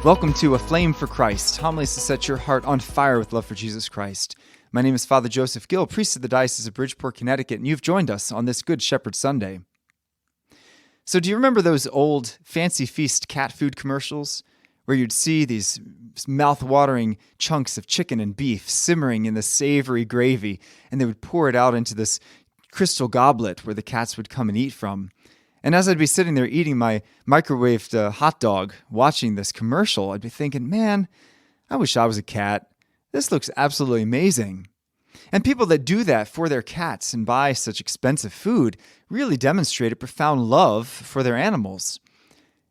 Welcome to Aflame for Christ, homilies to set your heart on fire with love for Jesus Christ. My name is Father Joseph Gill, priest of the Diocese of Bridgeport, Connecticut, and you've joined us on this Good Shepherd Sunday. So do you remember those old Fancy Feast cat food commercials where you'd see these mouth-watering chunks of chicken and beef simmering in the savory gravy, and they would pour it out into this crystal goblet where the cats would come and eat from? And as I'd be sitting there eating my microwaved hot dog, watching this commercial, I'd be thinking, man, I wish I was a cat. This looks absolutely amazing. And people that do that for their cats and buy such expensive food really demonstrate a profound love for their animals.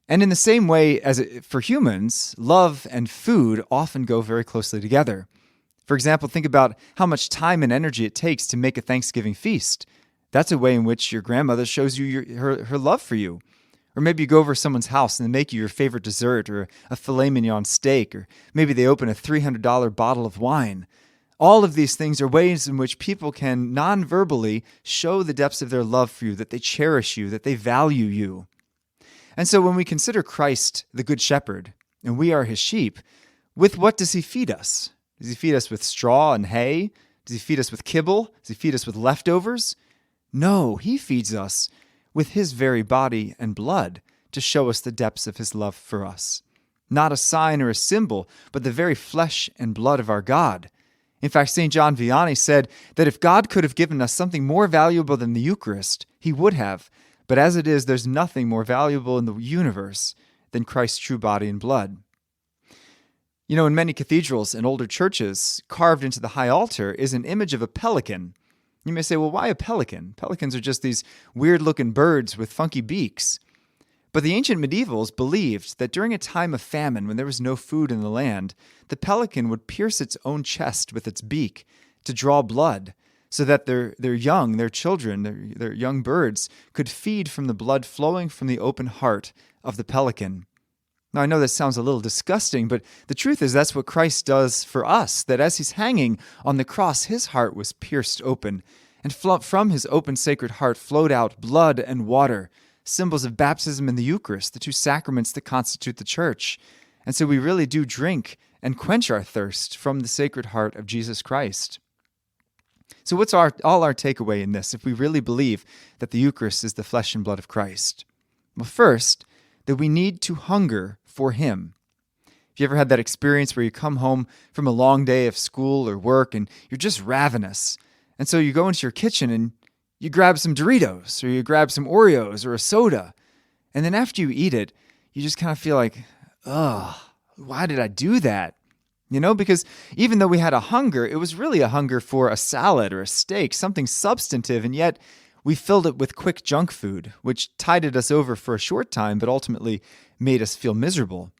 And in the same way as for humans, love and food often go very closely together. For example, think about how much time and energy it takes to make a Thanksgiving feast. That's a way in which your grandmother shows you her love for you. Or maybe you go over to someone's house and they make you your favorite dessert or a filet mignon steak, or maybe they open a $300 bottle of wine. All of these things are ways in which people can non-verbally show the depths of their love for you, that they cherish you, that they value you. And so when we consider Christ the Good Shepherd, and we are his sheep, with what does he feed us? Does he feed us with straw and hay? Does he feed us with kibble? Does he feed us with leftovers? No, he feeds us with his very body and blood to show us the depths of his love for us. Not a sign or a symbol, but the very flesh and blood of our God. In fact, St. John Vianney said that if God could have given us something more valuable than the Eucharist, he would have. But as it is, there's nothing more valuable in the universe than Christ's true body and blood. You know, in many cathedrals and older churches, carved into the high altar is an image of a pelican. You may say, well, why a pelican? Pelicans are just these weird-looking birds with funky beaks. But the ancient medievals believed that during a time of famine, when there was no food in the land, the pelican would pierce its own chest with its beak to draw blood, so that their young, their children, their young birds could feed from the blood flowing from the open heart of the pelican. Now, I know this sounds a little disgusting, but the truth is that's what Christ does for us, that as he's hanging on the cross, his heart was pierced open, and from his open sacred heart flowed out blood and water, symbols of baptism and the Eucharist, the two sacraments that constitute the church. And so we really do drink and quench our thirst from the sacred heart of Jesus Christ. So what's all our takeaway in this, if we really believe that the Eucharist is the flesh and blood of Christ? Well, first, that we need to hunger for him. Have you ever had that experience where you come home from a long day of school or work and you're just ravenous? And so you go into your kitchen and you grab some Doritos or you grab some Oreos or a soda. And then after you eat it, you just kind of feel like, ugh, why did I do that? You know, because even though we had a hunger, it was really a hunger for a salad or a steak, something substantive, and yet we filled it with quick junk food, which tided us over for a short time, but ultimately made us feel miserable.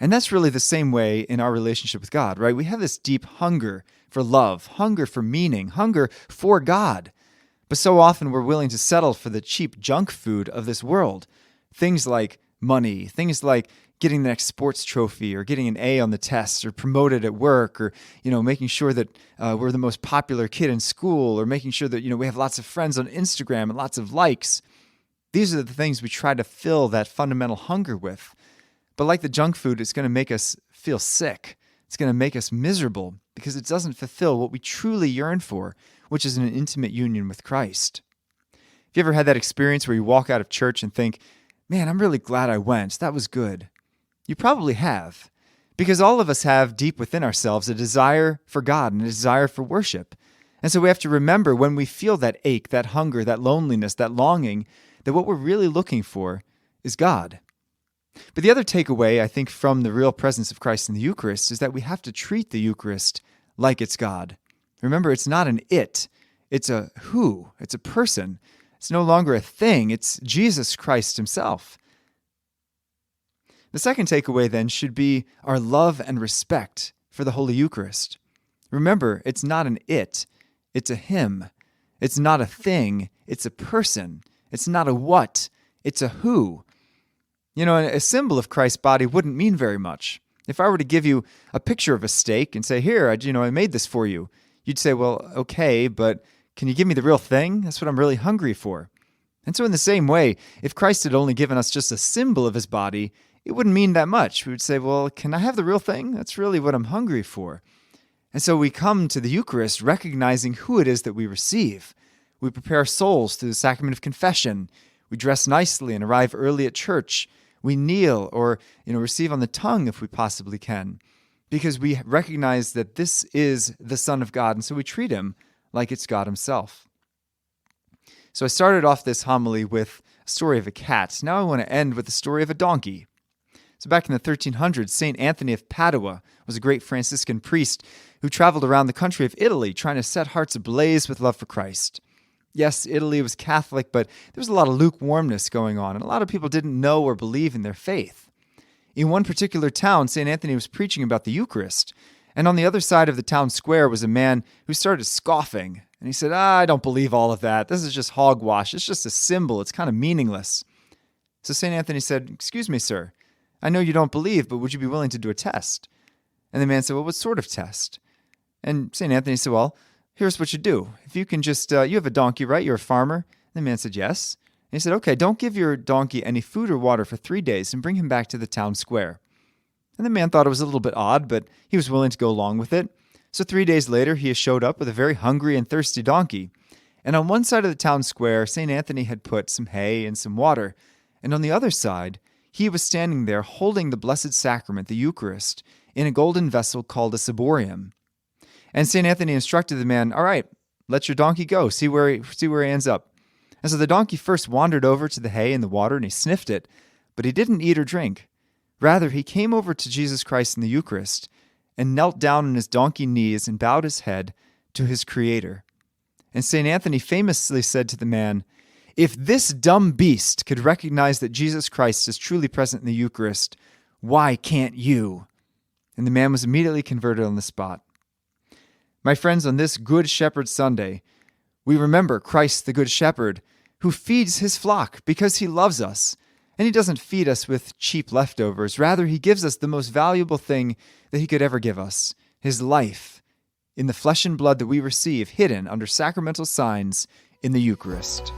And that's really the same way in our relationship with God, right? We have this deep hunger for love, hunger for meaning, hunger for God. But so often we're willing to settle for the cheap junk food of this world. Things like money, things like getting the next sports trophy or getting an A on the test or promoted at work or, making sure that we're the most popular kid in school or making sure that, we have lots of friends on Instagram and lots of likes. These are the things we try to fill that fundamental hunger with. But like the junk food, it's going to make us feel sick. It's going to make us miserable because it doesn't fulfill what we truly yearn for, which is an intimate union with Christ. Have you ever had that experience where you walk out of church and think, man, I'm really glad I went. That was good. You probably have, because all of us have deep within ourselves a desire for God and a desire for worship. And so we have to remember when we feel that ache, that hunger, that loneliness, that longing, that what we're really looking for is God. But the other takeaway, I think, from the real presence of Christ in the Eucharist is that we have to treat the Eucharist like it's God. Remember, it's not an it, it's a who, it's a person. It's no longer a thing, it's Jesus Christ himself. The second takeaway then should be our love and respect for the Holy Eucharist. Remember, it's not an it, it's a him. It's not a thing, it's a person. It's not a what, it's a who. A symbol of Christ's body wouldn't mean very much. If I were to give you a picture of a steak and say, here, I made this for you, you'd say, well, okay, but can you give me the real thing? That's what I'm really hungry for. And so in the same way, if Christ had only given us just a symbol of his body, it wouldn't mean that much. We would say, well, can I have the real thing? That's really what I'm hungry for. And so we come to the Eucharist recognizing who it is that we receive. We prepare our souls through the sacrament of confession. We dress nicely and arrive early at church. We kneel or receive on the tongue if we possibly can, because we recognize that this is the Son of God, and so we treat him like it's God himself. So I started off this homily with a story of a cat. Now I want to end with the story of a donkey. So back in the 1300s, St. Anthony of Padua was a great Franciscan priest who traveled around the country of Italy trying to set hearts ablaze with love for Christ. Yes, Italy was Catholic, but there was a lot of lukewarmness going on, and a lot of people didn't know or believe in their faith. In one particular town, St. Anthony was preaching about the Eucharist, and on the other side of the town square was a man who started scoffing, and he said, I don't believe all of that. This is just hogwash. It's just a symbol. It's kind of meaningless. So St. Anthony said, excuse me, sir. I know you don't believe, but would you be willing to do a test? And the man said, well, what sort of test? And St. Anthony said, well, here's what you do. If you can just, you have a donkey, right? You're a farmer? And the man said, yes. And he said, okay, don't give your donkey any food or water for 3 days and bring him back to the town square. And the man thought it was a little bit odd, but he was willing to go along with it. So 3 days later, he showed up with a very hungry and thirsty donkey. And on one side of the town square, St. Anthony had put some hay and some water. And on the other side, he was standing there holding the Blessed Sacrament, the Eucharist, in a golden vessel called a ciborium. And St. Anthony instructed the man, all right, let your donkey go, see where he ends up. And so the donkey first wandered over to the hay and the water, and he sniffed it, but he didn't eat or drink. Rather, he came over to Jesus Christ in the Eucharist and knelt down on his donkey knees and bowed his head to his Creator. And St. Anthony famously said to the man, if this dumb beast could recognize that Jesus Christ is truly present in the Eucharist, why can't you? And the man was immediately converted on the spot. My friends, on this Good Shepherd Sunday, we remember Christ the Good Shepherd, who feeds his flock because he loves us. And he doesn't feed us with cheap leftovers. Rather, he gives us the most valuable thing that he could ever give us, his life, in the flesh and blood that we receive hidden under sacramental signs in the Eucharist.